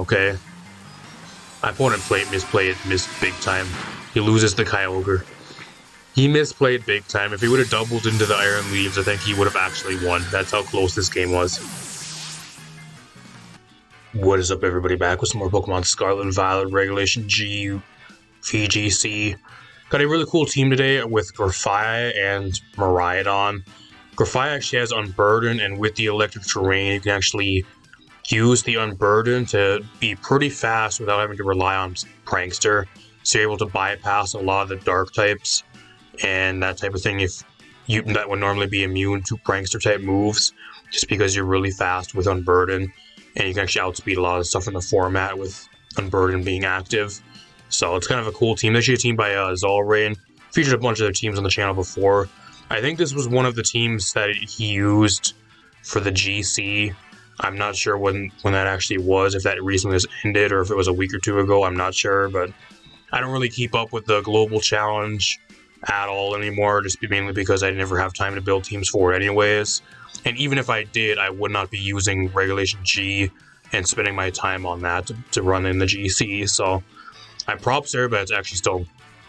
okay? My opponent missed big time. He loses the Kyogre. He misplayed big time. If he would have doubled into the Iron Leaves, I think he would have actually won. That's how close this game was. What is up, everybody? Back with some more Pokemon Scarlet and Violet Regulation G, VGC. Got a really cool team today with GRAFAIAI and Miraidon. GRAFAIAI actually has Unburden, and with the electric terrain, you can actually use the Unburden to be pretty fast without having to rely on Prankster. So you're able to bypass a lot of the dark types and that type of thing that would normally be immune to Prankster type moves, just because you're really fast with Unburden, and you can actually outspeed a lot of stuff in the format with Unburden being active. So it's kind of a cool team. There's actually a team by Zolrain. Featured a bunch of other teams on the channel before. I think this was one of the teams that he used for the GC. I'm not sure when that actually was, if that recently was ended or if it was a week or two ago. I'm not sure, but I don't really keep up with the global challenge at all anymore, just mainly because I never have time to build teams for it anyways. And even if I did, I would not be using Regulation G and spending my time on that to run in the GC. So I props everybody that's actually still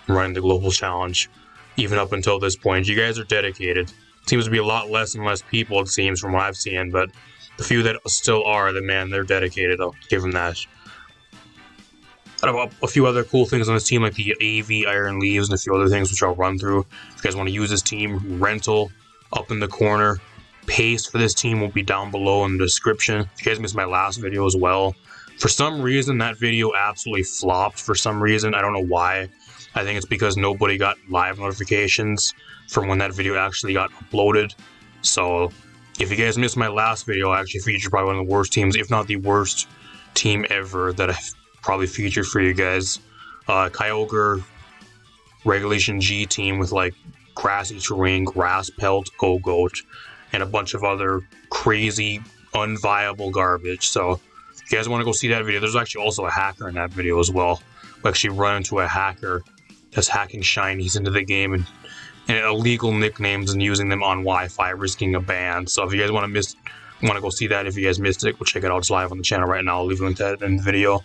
running the global challenge, even up until this point. You guys are dedicated. Seems to be a lot less and less people, it seems, from what I've seen, but the few that still are, they're dedicated. I'll give them that. I have a few other cool things on this team, like the AV Iron Leaves and a few other things, which I'll run through. If you guys want to use this team, rental up in the corner. Paste for this team will be down below in the description. If you guys missed my last video as well, for some reason that video absolutely flopped. For some reason, I don't know why. I think it's because nobody got live notifications from when that video actually got uploaded. So if you guys missed my last video, I actually featured probably one of the worst teams, if not the worst team ever that I've probably featured for you guys. Kyogre Regulation G team with like grassy terrain, grass pelt, Go-Goat, and a bunch of other crazy, unviable garbage. So if you guys want to go see that video, there's actually also a hacker in that video as well. We actually run into a hacker that's hacking shinies into the game and illegal nicknames and using them on Wi-Fi, risking a ban. So if you guys want to go see that, if you guys missed it, go check it out. It's live on the channel right now. I'll leave a link to that in the video.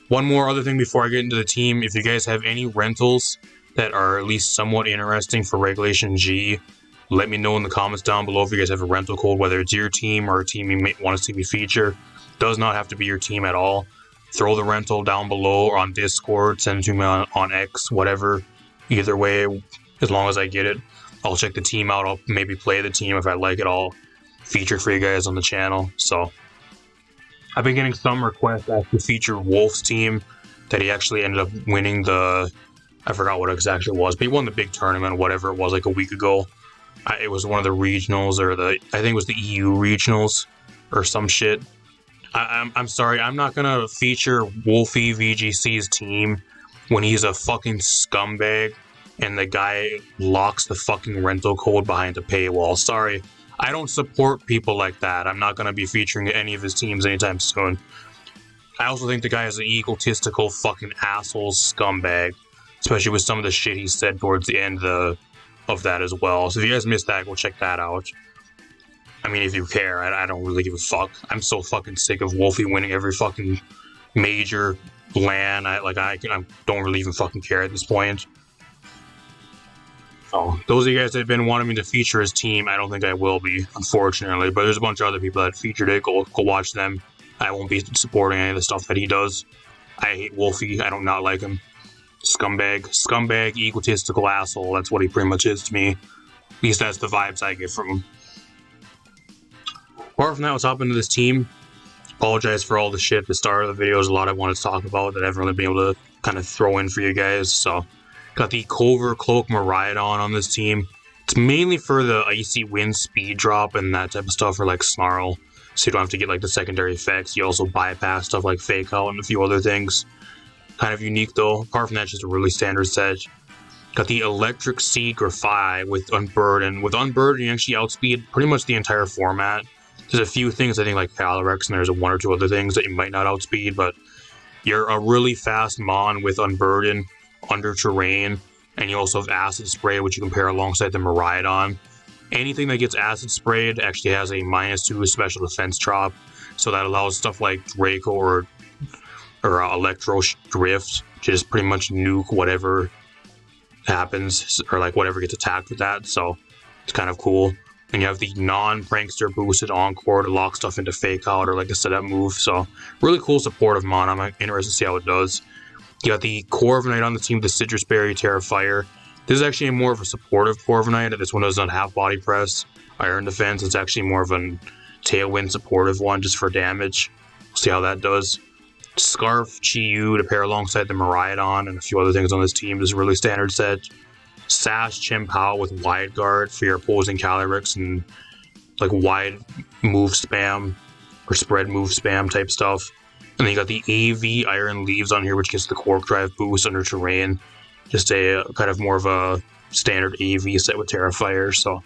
One more other thing before I get into the team, if you guys have any rentals that are at least somewhat interesting for Regulation G, let me know in the comments down below if you guys have a rental code, whether it's your team or a team you may want to see me feature. Does not have to be your team at all. Throw the rental down below or on Discord, send it to me on X, whatever. Either way, as long as I get it, I'll check the team out. I'll maybe play the team. If I like it, I'll feature for you guys on the channel. So I've been getting some requests to feature Wolf's team that he actually ended up winning the, I forgot what exactly it was, but he won the big tournament, whatever it was, like a week ago. It was one of the regionals, or I think it was the EU regionals or some shit. I'm sorry, I'm not gonna feature Wolfie VGC's team when he's a fucking scumbag and the guy locks the fucking rental code behind a paywall. Sorry, I don't support people like that. I'm not gonna be featuring any of his teams anytime soon. I also think the guy is an egotistical fucking asshole scumbag, especially with some of the shit he said towards the end of that as well. So if you guys missed that, go check that out. I mean, if you care, I don't really give a fuck. I'm so fucking sick of Wolfie winning every fucking major LAN. I don't really even fucking care at this point. So those of you guys that have been wanting me to feature his team, I don't think I will be, unfortunately. But there's a bunch of other people that featured it. Go watch them. I won't be supporting any of the stuff that he does. I hate Wolfie. I don't not like him. Scumbag, egotistical asshole. That's what he pretty much is to me. At least that's the vibes I get from him. Apart from that, let's hop into this team. Apologize for all the shit at the start of the video. There's a lot I wanted to talk about that I haven't really been able to kind of throw in for you guys. So, got the Cover Cloak Miraidon on this team. It's mainly for the Icy Wind speed drop and that type of stuff, for like Snarl. So you don't have to get like the secondary effects. You also bypass stuff like Fake Out and a few other things. Kind of unique though. Apart from that, just a really standard set. Got the Electric Sea GRAFAIAI with Unburden. With Unburden, you actually outspeed pretty much the entire format. There's a few things I think like Calyrex, and there's one or two other things that you might not outspeed, but you're a really fast Mon with Unburden under terrain, and you also have Acid Spray, which you can pair alongside the Miraidon. Anything that gets Acid Sprayed actually has a -2 special defense drop, so that allows stuff like Draco or Electro Drift to just pretty much nuke whatever happens, or like whatever gets attacked with that, so it's kind of cool. And you have the non-prankster boosted Encore to lock stuff into Fake Out or like a setup move, so really cool supportive mon. I'm interested to see how it does. You got the Corviknight on the team, the Citrus Berry, Fire. This is actually more of a supportive Corviknight. This one does not have Body Press, Iron Defense. It's actually more of a Tailwind supportive one just for damage. We'll see how that does. Scarf Chi-Yu to pair alongside the Miraidon and a few other things on this team. This is a really standard set. Sash Chien-Pao with Wide Guard for your opposing Calyrex and like wide move spam or spread move spam type stuff. And then you got the AV Iron Leaves on here, which gets the Quark Drive boost under terrain. Just a kind of more of a standard AV set with Fire. So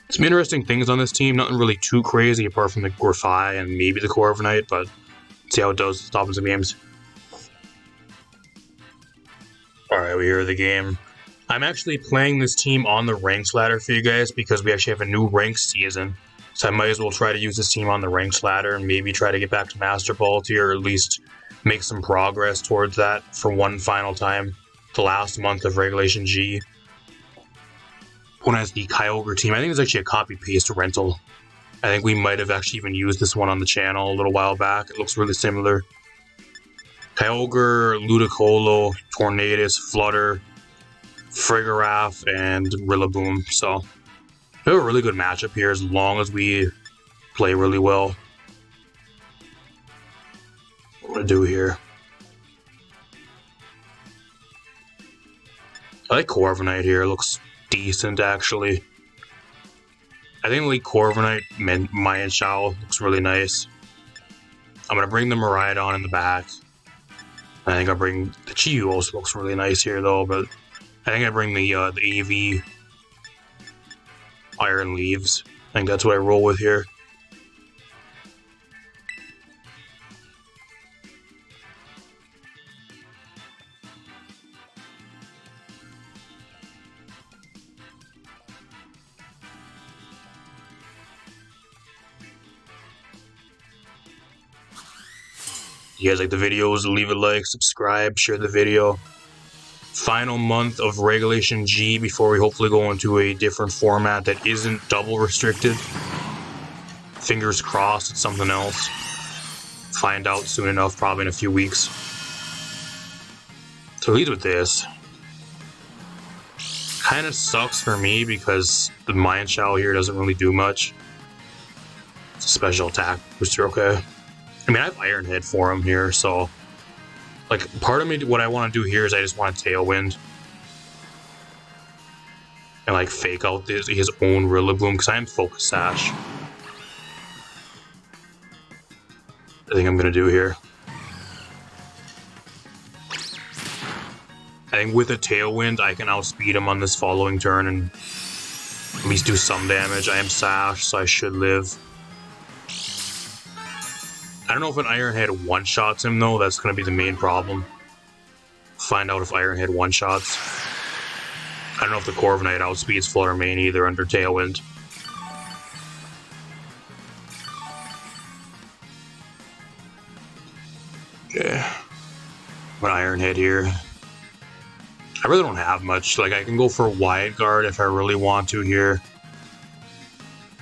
some interesting things on this team. Nothing really too crazy apart from the GRAFAIAI and maybe the Corviknight, but see how it does. Stopping some games. Alright, we hear the game. I'm actually playing this team on the ranks ladder for you guys because we actually have a new ranks season. So I might as well try to use this team on the ranks ladder and maybe try to get back to Master Ball tier, or at least make some progress towards that for one final time. The last month of Regulation G. One has the Kyogre team. I think it's actually a copy-paste rental. I think we might have actually even used this one on the channel a little while back. It looks really similar. Kyogre, Ludicolo, Tornadus, Flutter, Frigoraph, and Rillaboom. So we have a really good matchup here as long as we play really well. What do I do here? I like Corviknight here. It looks decent, actually. I think like Corviknight, Mayan Shao looks really nice. I'm going to bring the Miraidon in the back. I think I'll bring the Chi-Yu also looks really nice here, though, but I think I bring the AV Iron Leaves. I think that's what I roll with here. If you guys like the videos, leave a like, subscribe, share the video. Final month of Regulation G before we hopefully go into a different format that isn't double restricted. Fingers crossed it's something else. Find out soon enough, probably in a few weeks. So lead with this. Kind of sucks for me because the Mayan Shao here doesn't really do much. It's a special attack booster, okay. I mean, I have Iron Head for him here, so like part of me, what I want to do here is I just want to Tailwind and like fake out his own Rillaboom because I am Focus Sash. I think I'm gonna do here. I think with a Tailwind, I can outspeed him on this following turn and at least do some damage. I am Sash, so I should live. I don't know if an Iron Head one-shots him, though. That's going to be the main problem. Find out if Iron Head one-shots. I don't know if the Corviknight outspeeds Flutter Mane either under Tailwind. Yeah. An Iron Head here. I really don't have much. Like, I can go for Wide Guard if I really want to here.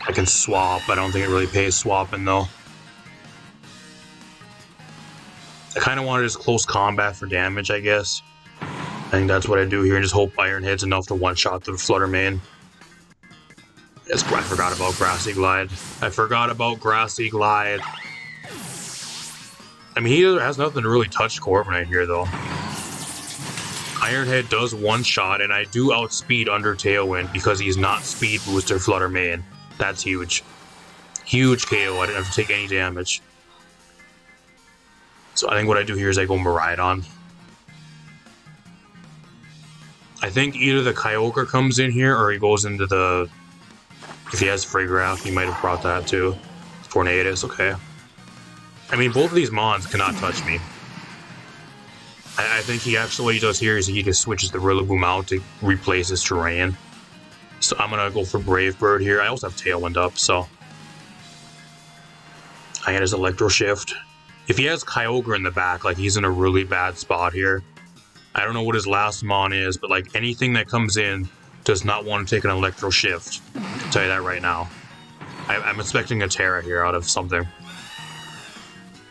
I can swap. I don't think it really pays swapping, though. I kind of wanted just close combat for damage, I guess. I think that's what I do here, and just hope Iron Head's enough to one-shot the Flutter Mane. Yes, I forgot about Grassy Glide. I forgot about Grassy Glide. I mean, he has nothing to really touch Corviknight here, though. Iron Head does one-shot, and I do outspeed under Tailwind because he's not speed booster Flutter Mane. That's huge. Huge KO. I didn't have to take any damage. So I think what I do here is I go Miraidon. I think either the Kyogre comes in here or he goes into the... If he has Frigoraph, he might have brought that too. Tornadus, okay. I mean, both of these mons cannot touch me. I think he actually, what he does here is he just switches the Rillaboom out to replace his terrain. So I'm going to go for Brave Bird here. I also have Tailwind up, so... I got his Electro Shift. If he has Kyogre in the back, like, he's in a really bad spot here. I don't know what his last mon is, but, like, anything that comes in does not want to take an Electro Shift. I'll tell you that right now. I'm expecting a Terra here out of something.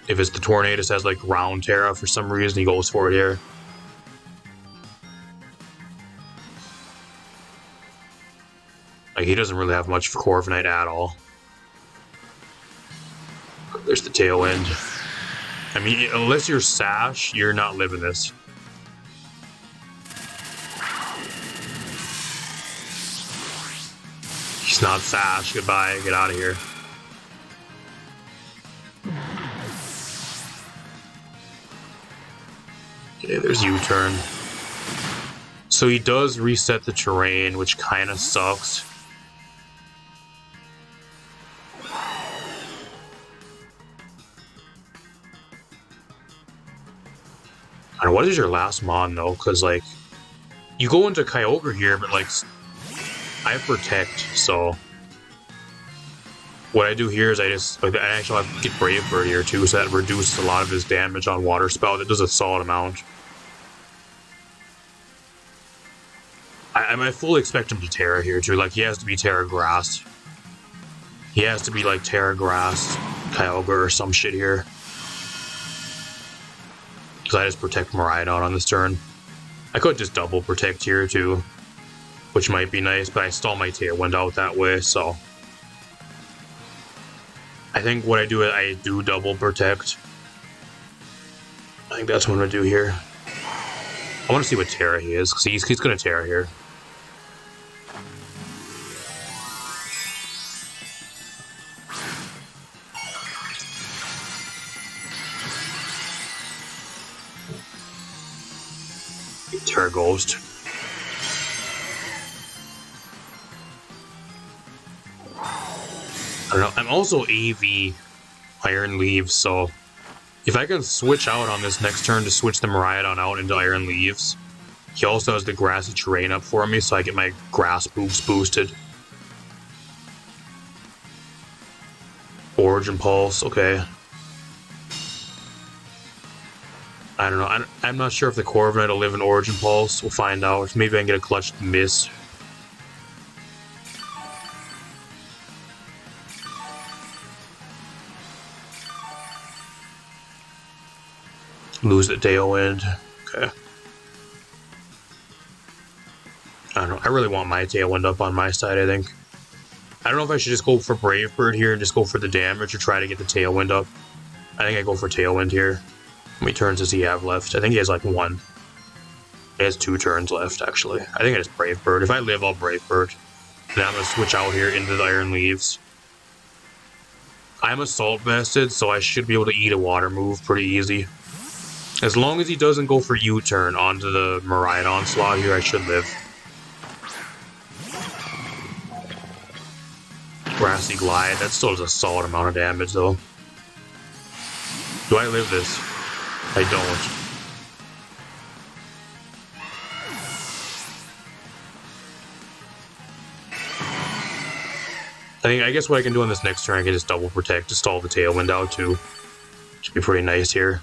If it's the Tornadus has, like, ground Terra for some reason, he goes for it here. Like, he doesn't really have much for Corviknight at all. There's the Tailwind. I mean, unless you're Sash, you're not living this. He's not Sash. Goodbye. Get out of here. Okay, there's U-turn. So he does reset the terrain, which kind of sucks. And what is your last mon though? Because like, you go into Kyogre here, but like, I have Protect, so what I do here is I actually have to get Brave Bird here too, so that reduces a lot of his damage on Water Spout. It does a solid amount. I fully expect him to Terra here too. Like, he has to be Terra Grass. He has to be like Terra Grass, Kyogre, or some shit here. Because I just protect Miraidon on this turn. I could just double protect here too, which might be nice, but I stall my Tailwind out that way, so I think what I do is I do double protect. I think that's what I'm gonna do here. I want to see what Terra he is, because he's gonna Terra here. Terra Ghost. I don't know. I'm also AV Iron Leaves, so if I can switch out on this next turn to switch the Miraidon out into Iron Leaves, he also has the Grassy Terrain up for me, so I get my Grass boost boosted. Origin Pulse, okay. I don't know. I'm not sure if the Corviknight will live in Origin Pulse. We'll find out. Maybe I can get a clutch miss. Lose the Tailwind. Okay. I don't know. I really want my Tailwind up on my side, I think. I don't know if I should just go for Brave Bird here and just go for the damage or try to get the Tailwind up. I think I go for Tailwind here. How many turns does he have left? I think he has like 1. He has 2 turns left, actually. I think I just Brave Bird. If I live, I'll Brave Bird. Then I'm going to switch out here into the Iron Leaves. I'm Assault Vested, so I should be able to eat a water move pretty easy. As long as he doesn't go for U-turn onto the Miraidon slot here, I should live. Grassy Glide, that still does a solid amount of damage though. Do I live this? I don't. I guess what I can do on this next turn, I can just double protect to stall the Tailwind out too. Should be pretty nice here.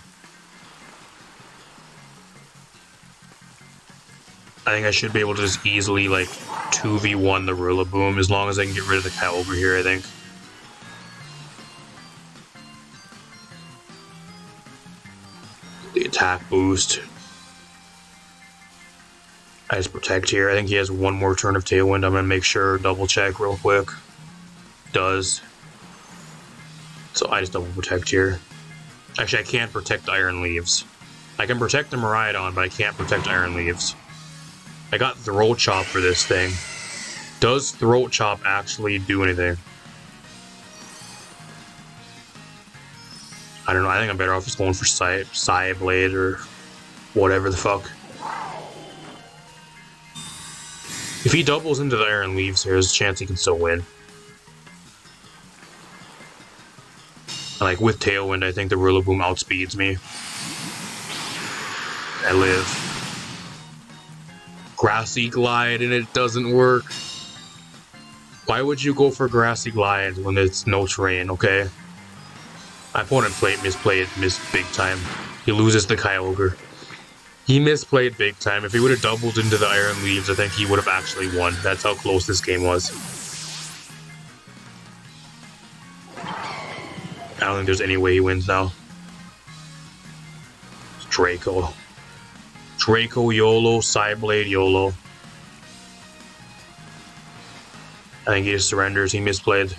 I think I should be able to just easily like 2v1 the Rillaboom as long as I can get rid of the Kyogre here, I think. The attack boost. I just protect here. I think he has 1 more turn of Tailwind. I'm gonna make sure, double check real quick. Does. So I just double protect here. Actually, I can't protect Iron Leaves. I can protect the Miraidon, but I can't protect Iron Leaves. I got Throat Chop for this thing. Does Throat Chop actually do anything? I don't know. I think I'm better off just going for Psy Blade or whatever the fuck. If he doubles into the Iron Leaves here, there's a chance he can still win. And like with Tailwind, I think the Rillaboom outspeeds me. I live. Grassy Glide and it doesn't work. Why would you go for Grassy Glide when it's no terrain, okay? My opponent missed big time. He loses the Kyogre. He misplayed big time. If he would have doubled into the Iron Leaves, I think he would have actually won. That's how close this game was. I don't think there's any way he wins now. It's Draco. Draco YOLO, Psyblade YOLO. I think he just surrenders. He misplayed.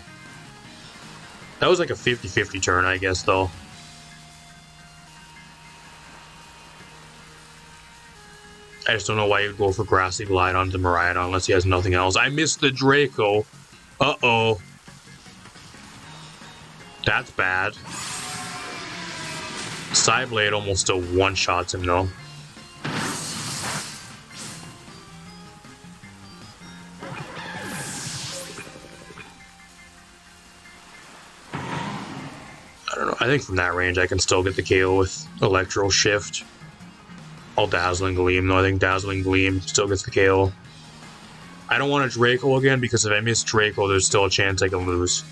That was like a 50-50 turn, I guess, though. I just don't know why you'd go for Grassy Glide onto Miraidon unless he has nothing else. I missed the Draco. Uh-oh. That's bad. Psyblade almost still one-shots him, though. I don't know. I think from that range I can still get the KO with Electro Shift. I'll Dazzling Gleam, though. I think Dazzling Gleam still gets the KO. I don't want a Draco again, because if I miss Draco, there's still a chance I can lose.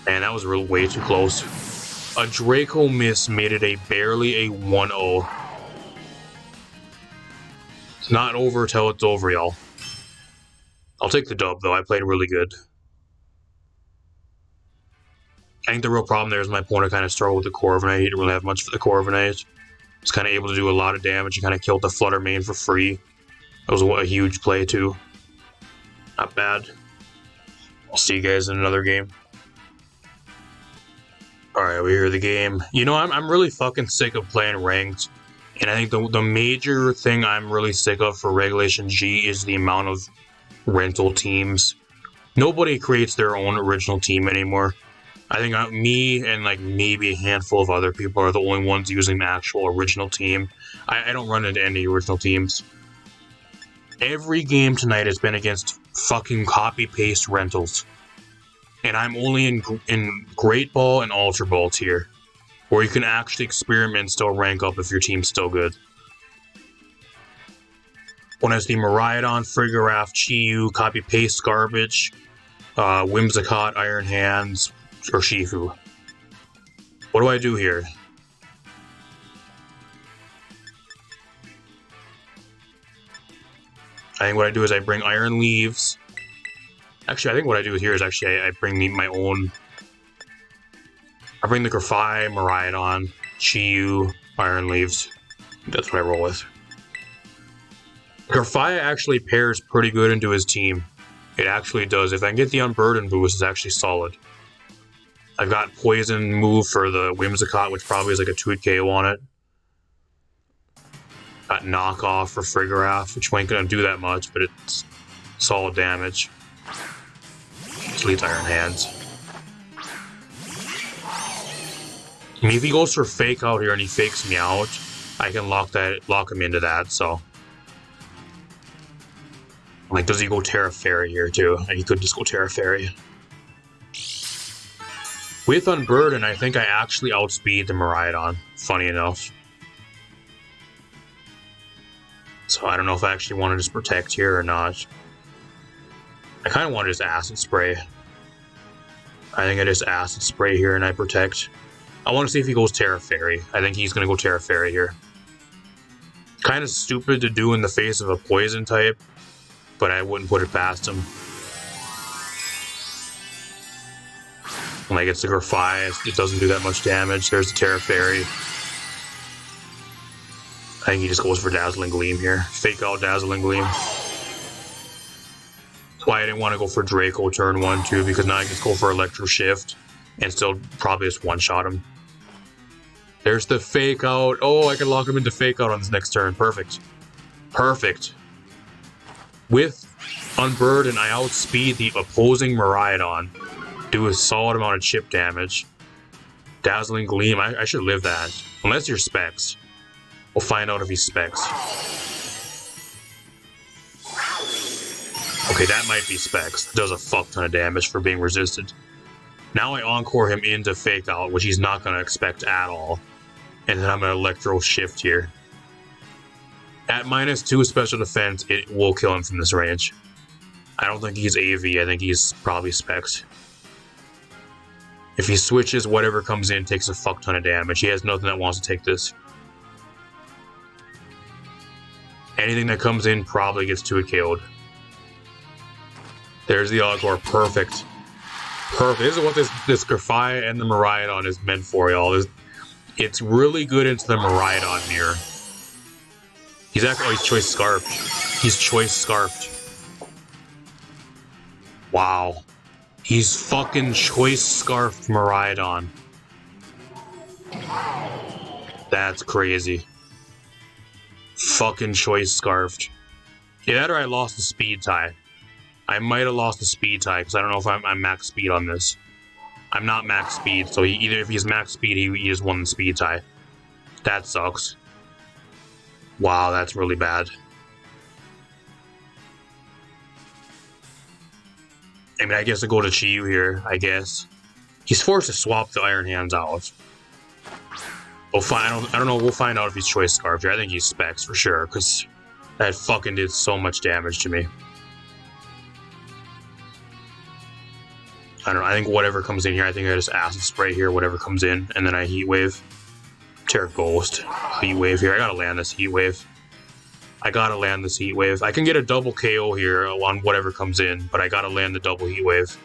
Man, that was way too close. A Draco miss made it barely a 1-0. It's not over till it's over, y'all. I'll take the dub, though. I played really good. I think the real problem there is my opponent kind of struggled with the Corviknight. He didn't really have much for the Corviknight. He's kind of able to do a lot of damage. He kind of killed the Flutter Mane for free. That was a huge play, too. Not bad. I'll see you guys in another game. Alright, we're here the game. You know, I'm really fucking sick of playing ranked. And I think the major thing I'm really sick of for Regulation G is the amount of rental teams. Nobody creates their own original team anymore. I think me and like maybe a handful of other people are the only ones using the actual original team. I don't run into any original teams. Every game tonight has been against fucking copy-paste rentals. And I'm only in Great Ball and Ultra Ball tier, where you can actually experiment and still rank up if your team's still good. When I see Miraidon, Frigoraph, Chi-Yu, copy-paste garbage, Whimsicott, Iron Hands, or Shifu. What do I do here? I think what I do is I bring Iron Leaves. Actually, I think what I do here is actually I bring my own. I bring the GRAFAIAI, Miraidon, Chi-Yu, Iron Leaves. That's what I roll with. GRAFAIAI actually pairs pretty good into his team. It actually does. If I can get the unburden boost, it's actually solid. I've got Poison move for the Whimsicott, which probably is like a 2 KO on it. Got Knockoff for Frigoraph, which ain't gonna do that much, but it's solid damage. Deletes Iron Hands. I mean, if he goes for Fake Out here and he fakes me out, I can lock him into that, so. Like, does he go Terra Fairy here, too? He could just go Terra Fairy. With Unburden, I think I actually outspeed the Miraidon, funny enough. So I don't know if I actually want to just protect here or not. I kind of want to just Acid Spray. I think I just Acid Spray here and I protect. I want to see if he goes Terra Fairy. I think he's going to go Terra Fairy here. Kind of stupid to do in the face of a Poison type, but I wouldn't put it past him. Like, it's the GRAFAIAI, it doesn't do that much damage. There's the Terra Fairy. I think he just goes for Dazzling Gleam here. Fake out Dazzling Gleam. That's why I didn't want to go for Draco turn 1, too, because now I can go for Electro Shift and still probably just one-shot him. There's the Fake Out. Oh, I can lock him into Fake Out on this next turn. Perfect. Perfect. With Unburden, I outspeed the opposing Miraidon. Do a solid amount of chip damage. Dazzling Gleam, I should live that. Unless you're Specs. We'll find out if he's Specs. Okay, that might be Specs. Does a fuck ton of damage for being resisted. Now I Encore him into Fake Out, which he's not going to expect at all. And then I'm going to Electro Shift here. At -2 special defense, it will kill him from this range. I don't think he's AV, I think he's probably Specs. If he switches, whatever comes in takes a fuck ton of damage. He has nothing that wants to take this. Anything that comes in probably gets 2 killed. There's the Ogre. Perfect. Perfect. This is what this GRAFAIAI and the Miraidon is meant for, y'all. It's really good into the Miraidon mirror. He's actually... Oh, he's choice scarfed. He's choice scarfed. Wow. He's fucking choice scarfed Miraidon. That's crazy. Fucking choice scarfed. Yeah, that or I lost the speed tie. I might have lost the speed tie because I don't know if I'm max speed on this. I'm not max speed, so either if he's max speed, he just won the speed tie. That sucks. Wow, that's really bad. I mean, I guess I go to Chiyu here, I guess. He's forced to swap the Iron Hands out. We'll find, I don't know, we'll find out if he's choice scarfed here. I think he's specs for sure, because that fucking did so much damage to me. I don't know, I think whatever comes in here, I think I just acid spray here, whatever comes in, and then I heat wave. Tear Ghost. Heat wave here. I gotta land this heat wave. I gotta land this heat wave. I can get a double KO here on whatever comes in, but I gotta land the double heat wave.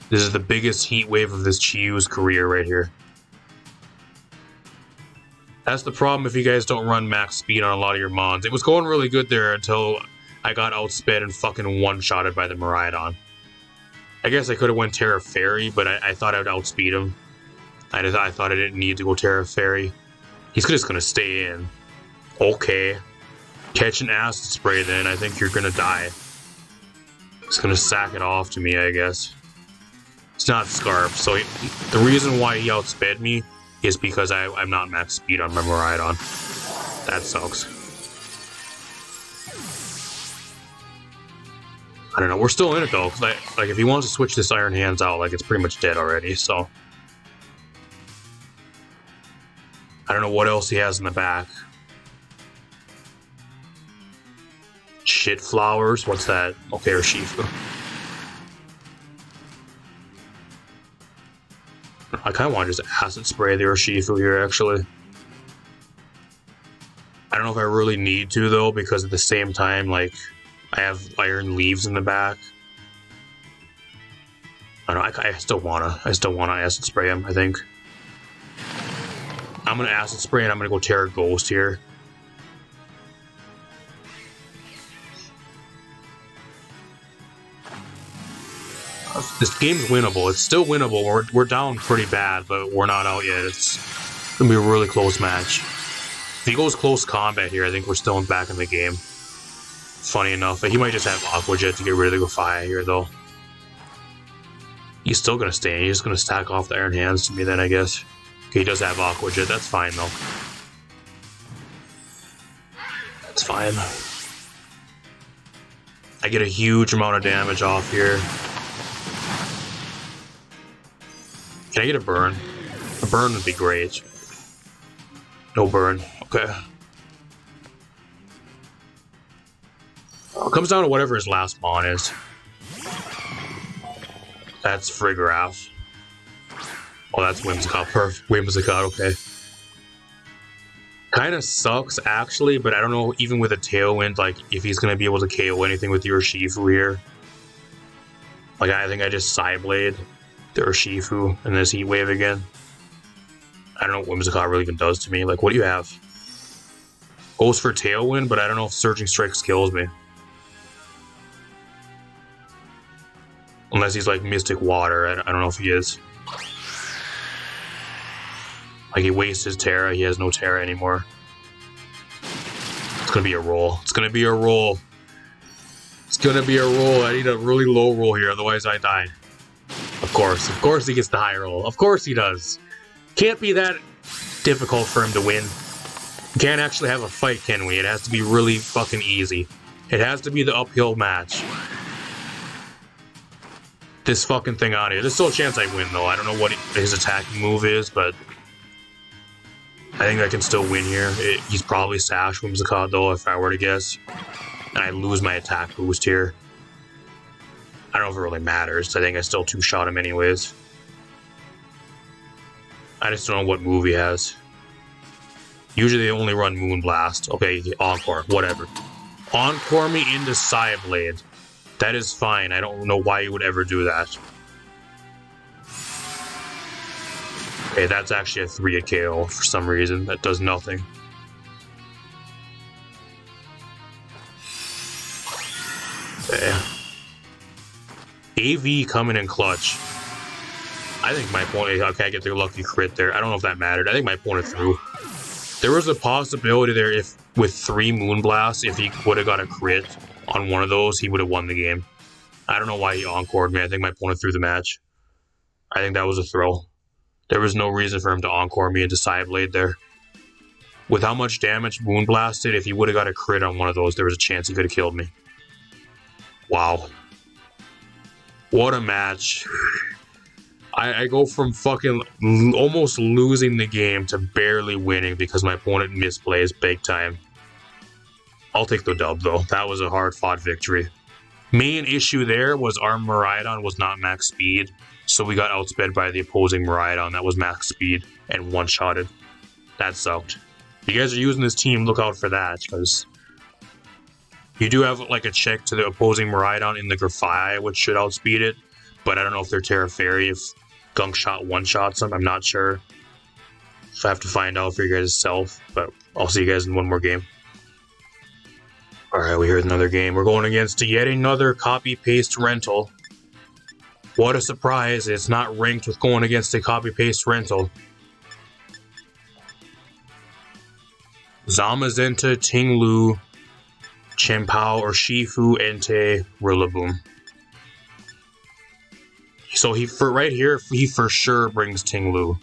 This is the biggest heat wave of this Chiyu's career right here. That's the problem if you guys don't run max speed on a lot of your mons. It was going really good there until I got outsped and fucking one-shotted by the Miraidon. I guess I could have went Terra Fairy, but I thought I would outspeed him. I thought I didn't need to go Terra Fairy. He's just gonna stay in. Okay. Catch an acid spray then, I think you're gonna die. He's gonna sack it off to me, I guess. It's not Scarf, so the reason why he outsped me is because I'm not max speed on my Miraidon. That sucks. I don't know, we're still in it though, because like if he wants to switch this Iron Hands out, like it's pretty much dead already, so. I don't know what else he has in the back. Shit flowers, what's that? Okay, Urshifu. I kind of want to just acid spray the Urshifu here, actually. I don't know if I really need to though, because at the same time, like, I have iron leaves in the back. I don't know, I still wanna acid spray him, I think. I'm gonna acid spray and I'm gonna go Terra Ghost here. This game's winnable. It's still winnable. We're down pretty bad, but we're not out yet. It's gonna be a really close match. If he goes close combat here, I think we're still back in the game. Funny enough, he might just have Aqua Jet to get rid of the GRAFAIAI here, though. He's still gonna stay. He's just gonna stack off the Iron Hands to me then, I guess. Okay, he does have Aqua Jet. That's fine, though. That's fine. I get a huge amount of damage off here. Can I get a burn? A burn would be great. No burn. Okay. It comes down to whatever his last mon is. That's Frigraph. Oh, that's Whimsicott. Perfect. Whimsicott, okay. Kind of sucks, actually, but I don't know, even with a Tailwind, like, if he's going to be able to KO anything with the Urshifu here. Like, I think I just Psyblade the Urshifu and this Heat Wave again. I don't know what Whimsicott really even does to me. Like, what do you have? Goes for Tailwind, but I don't know if Surging Strike kills me. Unless he's like Mystic Water. I don't know if he is. Like, he wastes his Terra. He has no Terra anymore. It's gonna be a roll. It's gonna be a roll. It's gonna be a roll. I need a really low roll here, otherwise I die. Of course he gets the high roll. Of course he does. Can't be that difficult for him to win. We can't actually have a fight, can we? It has to be really fucking easy. It has to be the uphill match. This fucking thing out here. There's still a chance I win, though. I don't know what his attacking move is, but I think I can still win here. He's probably Sash Whimsicott, though, if I were to guess. And I lose my attack boost here. I don't know if it really matters. I think I still two-shot him anyways. I just don't know what move he has. Usually they only run Moonblast. Okay, Encore, whatever. Encore me into Psyblade. That is fine. I don't know why you would ever do that. Okay, that's actually a 3 KO for some reason. That does nothing. Okay. AV coming in clutch. I think my opponent... Okay, I get the lucky crit there. I don't know if that mattered. I think my opponent threw. There was a possibility there if with 3 Moonblasts, if he would have got a crit on one of those, he would have won the game. I don't know why he encored me. I think my opponent threw the match. I think that was a throw. There was no reason for him to encore me into Psyblade there. With how much damage Moonblast did, if he would have got a crit on one of those, there was a chance he could have killed me. Wow. What a match. I go from fucking almost losing the game to barely winning because my opponent misplays big time. I'll take the dub though. That was a hard-fought victory. Main issue there was our Miraidon was not max speed, so we got outsped by the opposing Miraidon that was max speed and one-shotted. That sucked. If you guys are using this team, look out for that, because you do have like a check to the opposing Miraidon in the GRAFAIAI, which should outspeed it, but I don't know if they're Terra Fairy, if Gunk Shot one-shots them, I'm not sure. So I have to find out for you guys self, but I'll see you guys in one more game. Alright, we heard another game. We're going against yet another copy-paste rental. What a surprise, it's not ranked with going against a copy-paste rental. Zamazenta, Tinglu, Chien-Pao, or Shifu, Entei, Rillaboom. So he for sure brings Tinglu.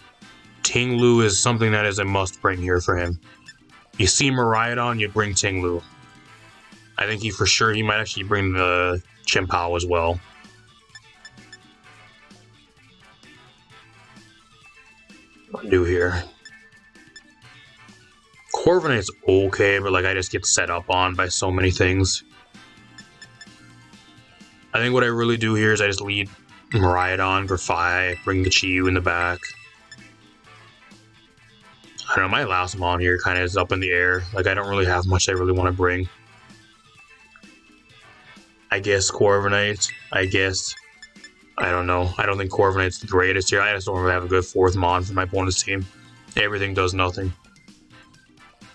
Tinglu is something that is a must bring here for him. You see Miraidon, you bring Tinglu. I think he might actually bring the Chien-Pao as well. What do I do here? Corviknight's okay, but like I just get set up on by so many things. I think what I really do here is I just lead Miraidon, GRAFAIAI, bring Gachiyu in the back. I don't know, my last mon here kind of is up in the air. Like, I don't really have much I really want to bring. I guess Corviknight, I don't know. I don't think Corviknight's the greatest here. I just don't really have a good 4th mon for my opponent's team. Everything does nothing.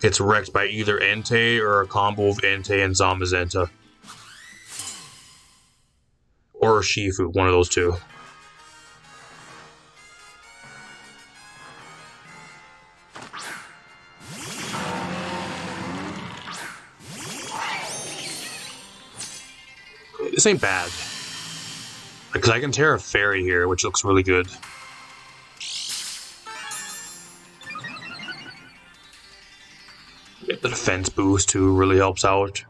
It's wrecked by either Entei or a combo of Entei and Zamazenta. Or Shifu, one of those two. This ain't bad. Because I can Terra Fairy here, which looks really good. Get the defense boost too, really helps out.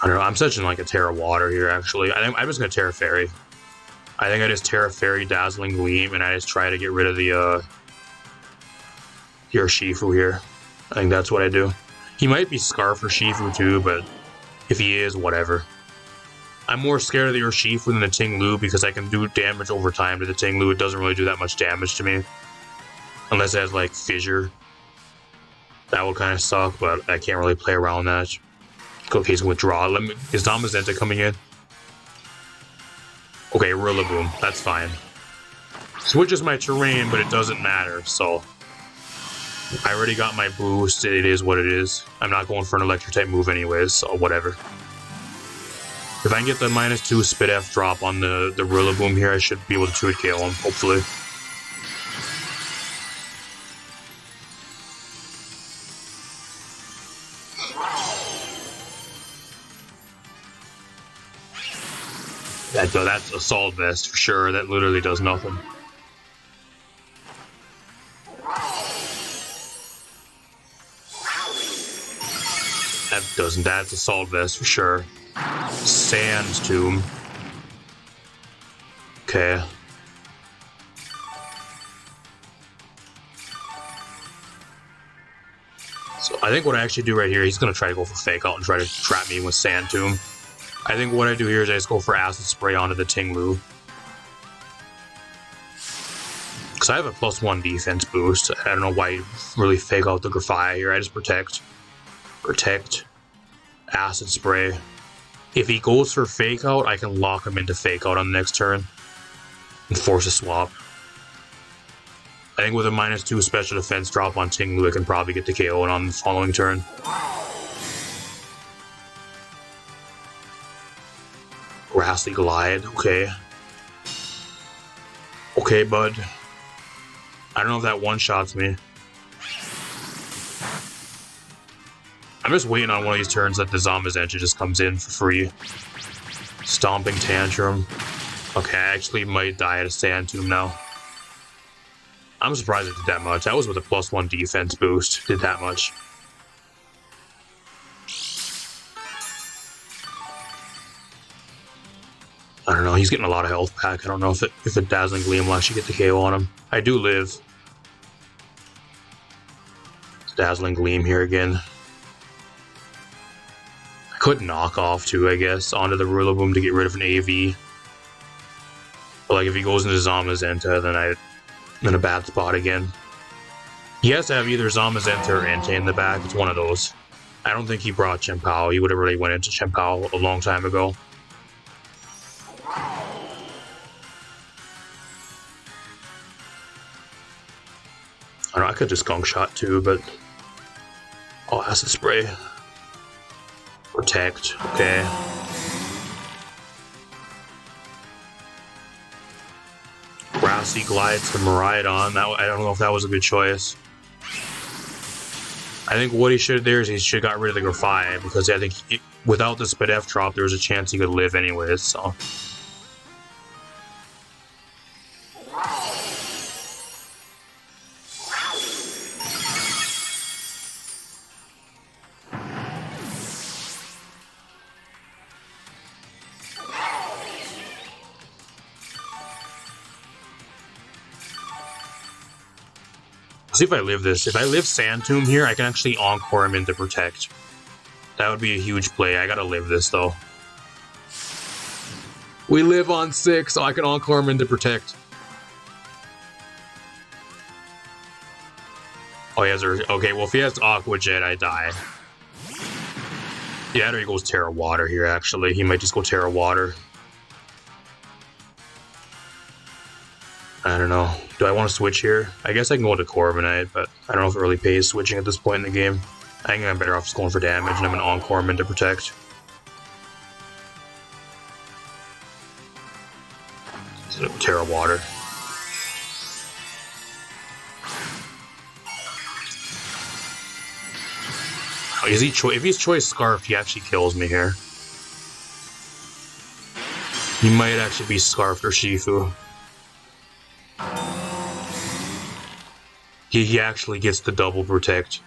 I don't know, I'm such in like a Terra Water here actually. I think I'm just gonna Terra Fairy. I think I just Terra Fairy Dazzling Gleam and I just try to get rid of the Shifu here. I think that's what I do. He might be Scarf or Shifu too, but if he is, whatever. I'm more scared of the Urshifu than the Tinglu because I can do damage over time to the Tinglu. It doesn't really do that much damage to me. Unless it has like Fissure. That would kind of suck, but I can't really play around that. Okay, he's gonna withdraw. Is Zamazenta coming in? Okay, Rillaboom. That's fine. Switches my terrain, but it doesn't matter, so... I already got my boost. It is what it is. I'm not going for an electric type move anyways, so whatever. If I can get the -2 Spit F drop on the Rillaboom here, I should be able to 2-hit KO him, hopefully. That's Assault Vest for sure. That literally does nothing. That doesn't. That's Assault Vest for sure. Sand Tomb. Okay. So I think what I actually do right here, he's going to try to go for Fake Out and try to trap me with Sand Tomb. I think what I do here is I just go for Acid Spray onto the Tinglu. Because I have a +1 defense boost. I don't know why you really fake out the GRAFAIAI here. I just protect. Protect. Acid Spray. If he goes for Fake Out, I can lock him into Fake Out on the next turn. And force a swap. I think with a -2 special defense drop on Tinglu, I can probably get the KO on the following turn. Grassy Glide, okay. Okay, bud. I don't know if that one-shots me. I'm just waiting on one of these turns that the Zamazenta just comes in for free. Stomping Tantrum. Okay, I actually might die at a Sand Tomb now. I'm surprised it did that much. That was with a +1 defense boost. Did that much. I don't know, he's getting a lot of health back. I don't know if a Dazzling Gleam will actually get the KO on him. I do live. Dazzling Gleam here again. I could knock off too, I guess, onto the Rillaboom to get rid of an AV. But like if he goes into Zamazenta, then I'm in a bad spot again. He has to have either Zamazenta or Entei in the back. It's one of those. I don't think he brought Chien-Pao. He would have really went into Chien-Pao a long time ago. I don't know, I could just Gunk Shot too, but... Oh, Acid Spray. Protect, okay. Grassy Glide to Miraidon. I don't know if that was a good choice. I think what he should have there is he should have got rid of the GRAFAIAI, because I think without the Spadef drop, there was a chance he could live anyways, so... See if I live this. If I live Sand Tomb here, I can actually Encore him into Protect. That would be a huge play. I gotta live this, though. We live on 6, so I can Encore him into Protect. Oh, he has... Okay, well, if he has Aqua Jet, I die. Yeah, there he goes Terra Water here, actually. He might just go Terra Water. I don't know. Do I want to switch here? I guess I can go to Corviknight, but I don't know if it really pays switching at this point in the game. I think I'm better off just going for damage, and I'm going to Encore him into Protect. So, Terra Water. Oh, is he if he's Choice Scarfed, he actually kills me here. He might actually be Scarfed or Shifu. He actually gets the double Protect.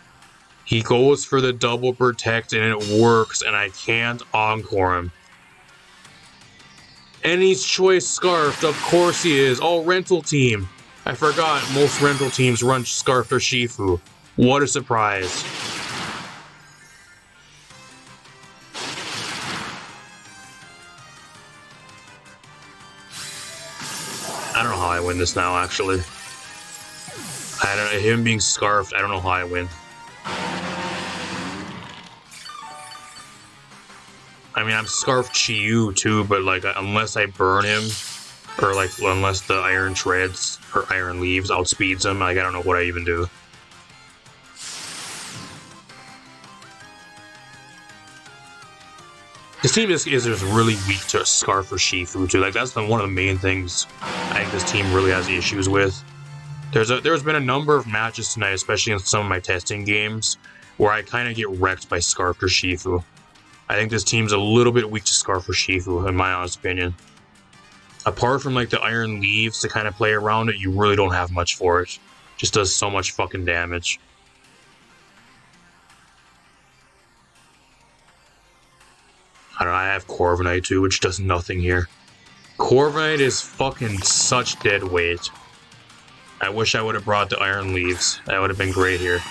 He goes for the double Protect and it works, and I can't Encore him. And he's Choice Scarfed, of course he is. Oh, Rental Team. I forgot, most Rental Teams run Scarfed or Shifu. What a surprise. I don't know how I win this now, actually. I don't know, him being Scarfed, I don't know how I win. I mean, I'm Scarfed Chi-Yu too, but like, unless I burn him, or like, unless the Iron Treads, or Iron Leaves outspeeds him, like, I don't know what I even do. This team is just really weak to Scarf or Shifu too. Like, that's one of the main things I think this team really has issues with. There's been a number of matches tonight, especially in some of my testing games, where I kind of get wrecked by Scarf or Shifu. I think this team's a little bit weak to Scarf or Shifu, in my honest opinion. Apart from like the Iron Leaves to kind of play around it, you really don't have much for it. Just does so much fucking damage. I don't know, I have Corviknight too, which does nothing here. Corviknight is fucking such dead weight. I wish I would have brought the Iron Leaves. That would have been great here.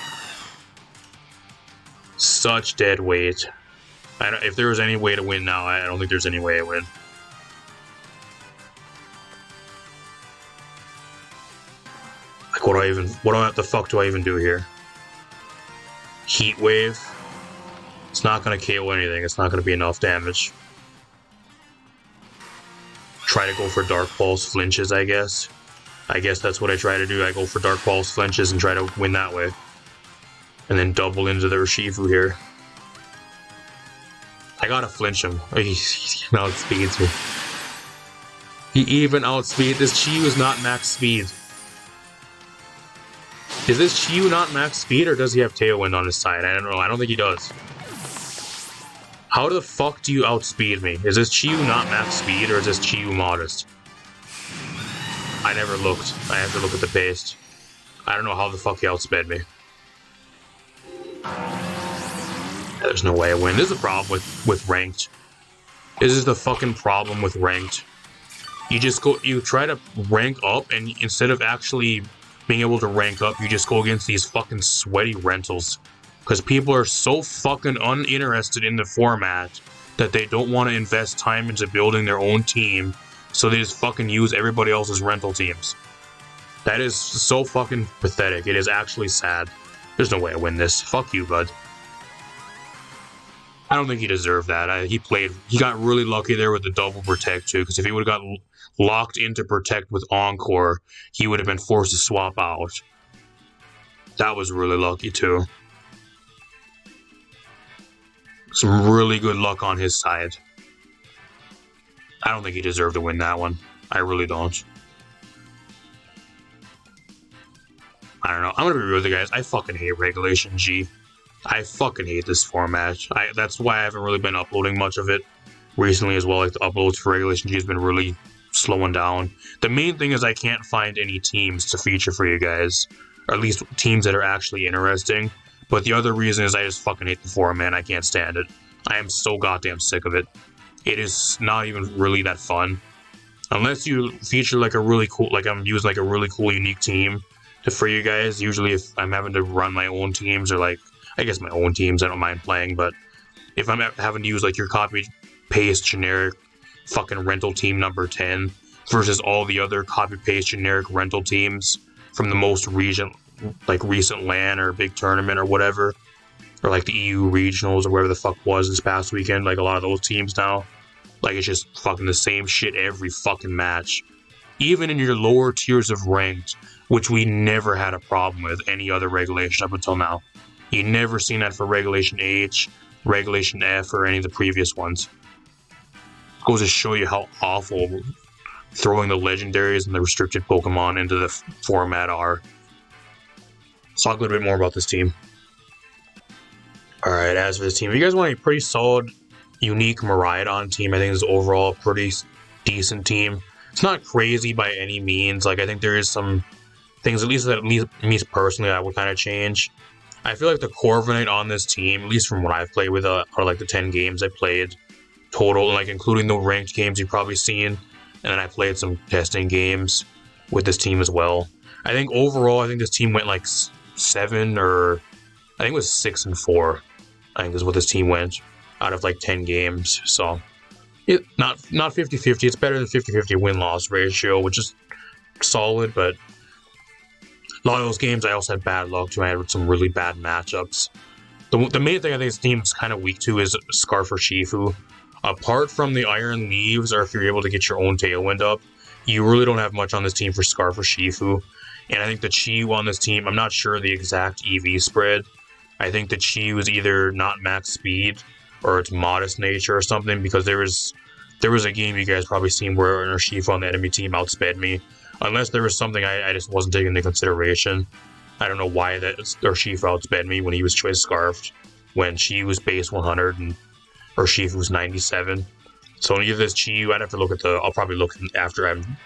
Such dead weight. If there was any way to win now, I don't think there's any way to win. Like, what the fuck do I even do here? Heat Wave. It's not gonna KO anything. It's not gonna be enough damage. Try to go for Dark Pulse flinches, I guess. I guess that's what I try to do. I go for Dark Pulse flinches and try to win that way. And then double into the Urshifu here. I gotta flinch him. He even outspeeds me. He even outspeeds. This Chi is not max speed. Is this Chi not max speed, or does he have Tailwind on his side? I don't know. I don't think he does. How the fuck do you outspeed me? Is this Chi not max speed, or is this Chi modest? I never looked. I have to look at the paste. I don't know how the fuck he outsped me. There's no way I win. This is a problem with ranked. This is the fucking problem with ranked. You try to rank up, and instead of actually being able to rank up, you just go against these fucking sweaty rentals. Because people are so fucking uninterested in the format that they don't want to invest time into building their own team, so they just fucking use everybody else's rental teams. That is so fucking pathetic. It is actually sad. There's no way I win this. Fuck you, bud. I don't think he deserved that. He got really lucky there with the double protect too, because if he would have got locked into protect with Encore, he would have been forced to swap out. That was really lucky too. Some really good luck on his side. I don't think he deserved to win that one. I really don't. I don't know. I'm gonna be real with you guys. I fucking hate Regulation G. I fucking hate this format. That's why I haven't really been uploading much of it recently as well. Like, the uploads for Regulation G has been really slowing down. The main thing is I can't find any teams to feature for you guys. Or at least teams that are actually interesting. But the other reason is I just fucking hate the format. I can't stand it. I am so goddamn sick of it. It is not even really that fun. Unless you feature like a really cool, like I'm using like a really cool unique team for you guys. Usually if I'm having to run my own teams, or like, I guess my own teams, I don't mind playing, but if I'm having to use like your copy paste generic fucking rental team number 10 versus all the other copy paste generic rental teams from the most recent LAN or big tournament or whatever, or like the EU regionals or whatever the fuck was this past weekend, like a lot of those teams now, like it's just fucking the same shit every fucking match. Even in your lower tiers of ranked, which we never had a problem with any other regulation up until now. You never seen that for Regulation H, Regulation F, or any of the previous ones. Goes to show you how awful throwing the legendaries and the restricted Pokemon into the format are. Let's talk a little bit more about this team. Alright, as for this team, if you guys want a pretty solid, unique Miraidon team, I think this is overall a pretty decent team. It's not crazy by any means. Like, I think there is some things, at least me personally, I would kind of change. I feel like the Corviknight on this team, at least from what I've played with, are like the 10 games I played total, like including the ranked games you've probably seen, and then I played some testing games with this team as well. I think overall, I think this team went like 7 or I think it was 6-4. I think is what this team went out of like 10 games. So it not 50-50. It's better than 50-50 win-loss ratio, which is solid, but a lot of those games I also had bad luck too. I had some really bad matchups. The main thing I think this team's kind of weak to is Scarf or Shifu. Apart from the Iron Leaves, or if you're able to get your own Tailwind up, you really don't have much on this team for Scarf or Shifu. And I think the Chi on this team, I'm not sure the exact EV spread. I think the Chi was either not max speed or it's modest nature or something, because there was a game you guys probably seen where Urshifu on the enemy team outsped me. Unless there was something I just wasn't taking into consideration. I don't know why that Urshifu outsped me when he was choice scarfed, when Chi was base 100 and Urshifu was 97. So either this Chi, I'd have to look at I'll probably look after I'm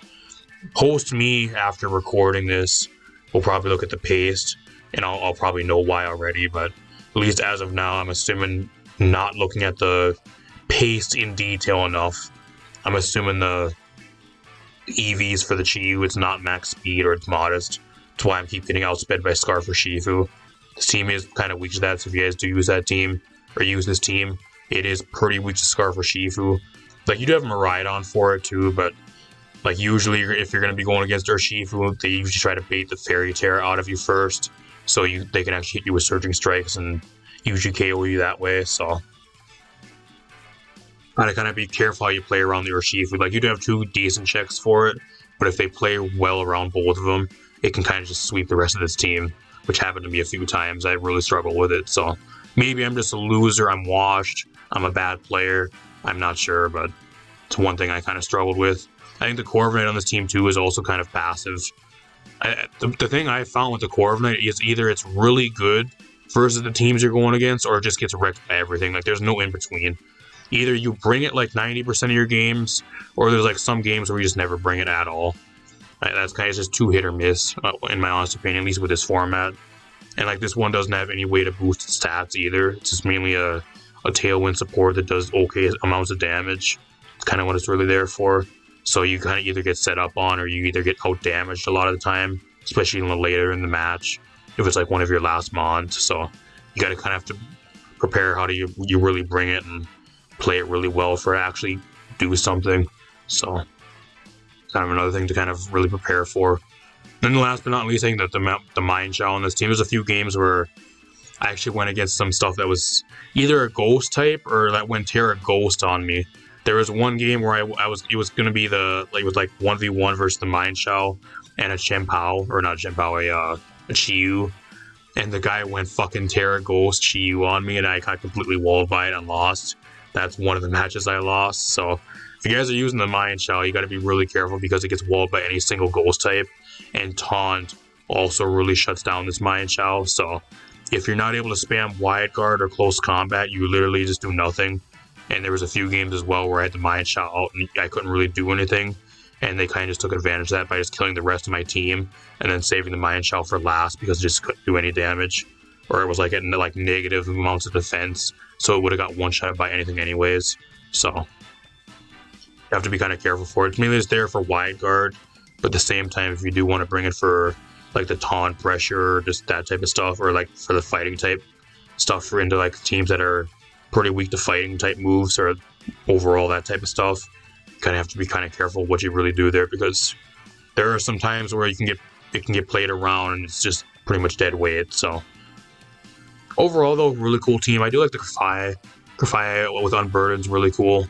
after recording this. We'll probably look at the paste, and I'll probably know why already. But at least as of now, I'm assuming, not looking at the paste in detail enough, I'm assuming the EVs for the Chi, it's not max speed or it's modest. That's why I'm keep getting outsped by Scarf or Shifu. This team is kind of weak to that, so if you guys do use that team, or use this team, it is pretty weak to Scarf or Shifu. Like, you do have Miraidon for it too, but like usually if you're going to be going against Urshifu, they usually try to bait the Fairy Tear out of you first, so they can actually hit you with Surging Strikes and usually KO you that way. So gotta kind of be careful how you play around the Urshifu. Like, you do have 2 decent checks for it, but if they play well around both of them, it can kind of just sweep the rest of this team, which happened to me a few times. I really struggle with it. So maybe I'm just a loser. I'm washed. I'm a bad player. I'm not sure, but it's one thing I kind of struggled with. I think the Corviknight on this team too is also kind of passive. The thing I found with the Corviknight is either it's really good versus the teams you're going against, or it just gets wrecked by everything. Like, there's no in between. Either you bring it like 90% of your games, or there's like some games where you just never bring it at all. That's kind of just too hit or miss, in my honest opinion, at least with this format. And like, this one doesn't have any way to boost its stats either. It's just mainly a tailwind support that does okay amounts of damage. It's kind of what it's really there for. So you kind of either get set up on, or you either get out damaged a lot of the time, especially a little later in the match, if it's like one of your last mons. So you got to kind of have to prepare how do you really bring it and play it really well for actually do something. So kind of another thing to kind of really prepare for. And then last but not least, I think that the Mind Shell on this team, there's a few games where I actually went against some stuff that was either a ghost type or that went Terra Ghost on me. There was one game where it was gonna be it was like 1v1 versus the Mind Shell and a Chien-Pao, or not a Chien-Pao, a Chi-Yu, and the guy went fucking Terra Ghost Chi-Yu on me, and I got completely walled by it and lost. That's one of the matches I lost. So if you guys are using the Mind Shell, you got to be really careful because it gets walled by any single ghost type, and Taunt also really shuts down this Mind Shell. So if you're not able to spam wide guard or close combat, you literally just do nothing. And there was a few games as well where I had the Mind Shell out and I couldn't really do anything, and they kind of just took advantage of that by just killing the rest of my team and then saving the Mind Shell for last because it just couldn't do any damage, or it was like at like negative amounts of defense, so it would have got one shot by anything anyways. So you have to be kind of careful for it. It's mainly just there for wide guard, but at the same time, if you do want to bring it for like the taunt pressure, or just that type of stuff, or like for the fighting type stuff for into like teams that are pretty weak to fighting type moves, or overall that type of stuff, you kind of have to be kind of careful what you really do there, because there are some times where it can get played around and it's just pretty much dead weight. So overall though, really cool team. I do like the GRAFAIAI with Unburden is really cool.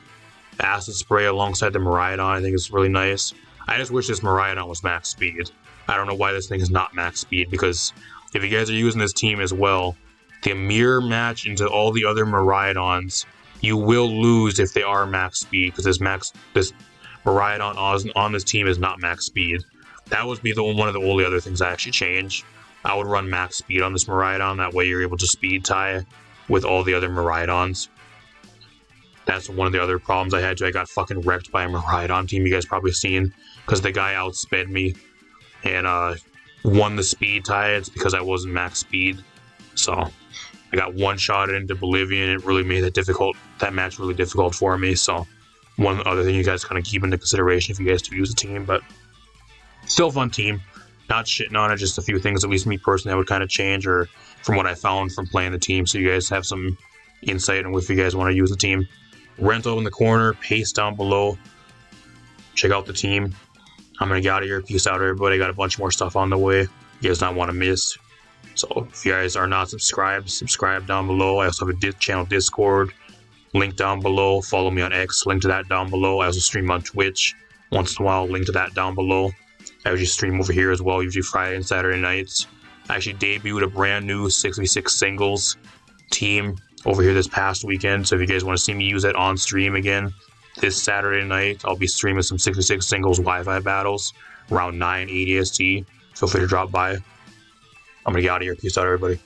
Acid Spray alongside the Miraidon I think is really nice. I just wish this Miraidon was max speed. I don't know why this thing is not max speed, because if you guys are using this team as well, the mirror match into all the other Miraidons, you will lose if they are max speed, because this Miraidon on this team is not max speed. That would be one of the only other things I actually change. I would run max speed on this Miraidon, that way you're able to speed tie with all the other Miraidons. That's one of the other problems I had too. I got fucking wrecked by a Miraidon team, you guys probably seen, because the guy outsped me and won the speed tie. It's because I wasn't max speed. So I got one shot into Bolivian. It really made that match really difficult for me. So one other thing you guys kind of keep into consideration if you guys do use a team, but still a fun team. Not shitting on it, just a few things, at least me personally, I would kind of change, or from what I found from playing the team, so you guys have some insight on if you guys want to use the team. Rental in the corner, paste down below. Check out the team. I'm going to get out of here. Peace out, everybody. I got a bunch more stuff on the way you guys not want to miss. So if you guys are not subscribed, subscribe down below. I also have a channel Discord, link down below. Follow me on X, link to that down below. I also stream on Twitch once in a while, link to that down below. I usually stream over here as well, usually Friday and Saturday nights. I actually debuted a brand new 6v6 singles team over here this past weekend, so if you guys want to see me use it on stream again this Saturday night, I'll be streaming some 6v6 singles Wi-Fi battles around 9 ADST. Feel free to drop by. I'm gonna get out of here. Peace out, everybody.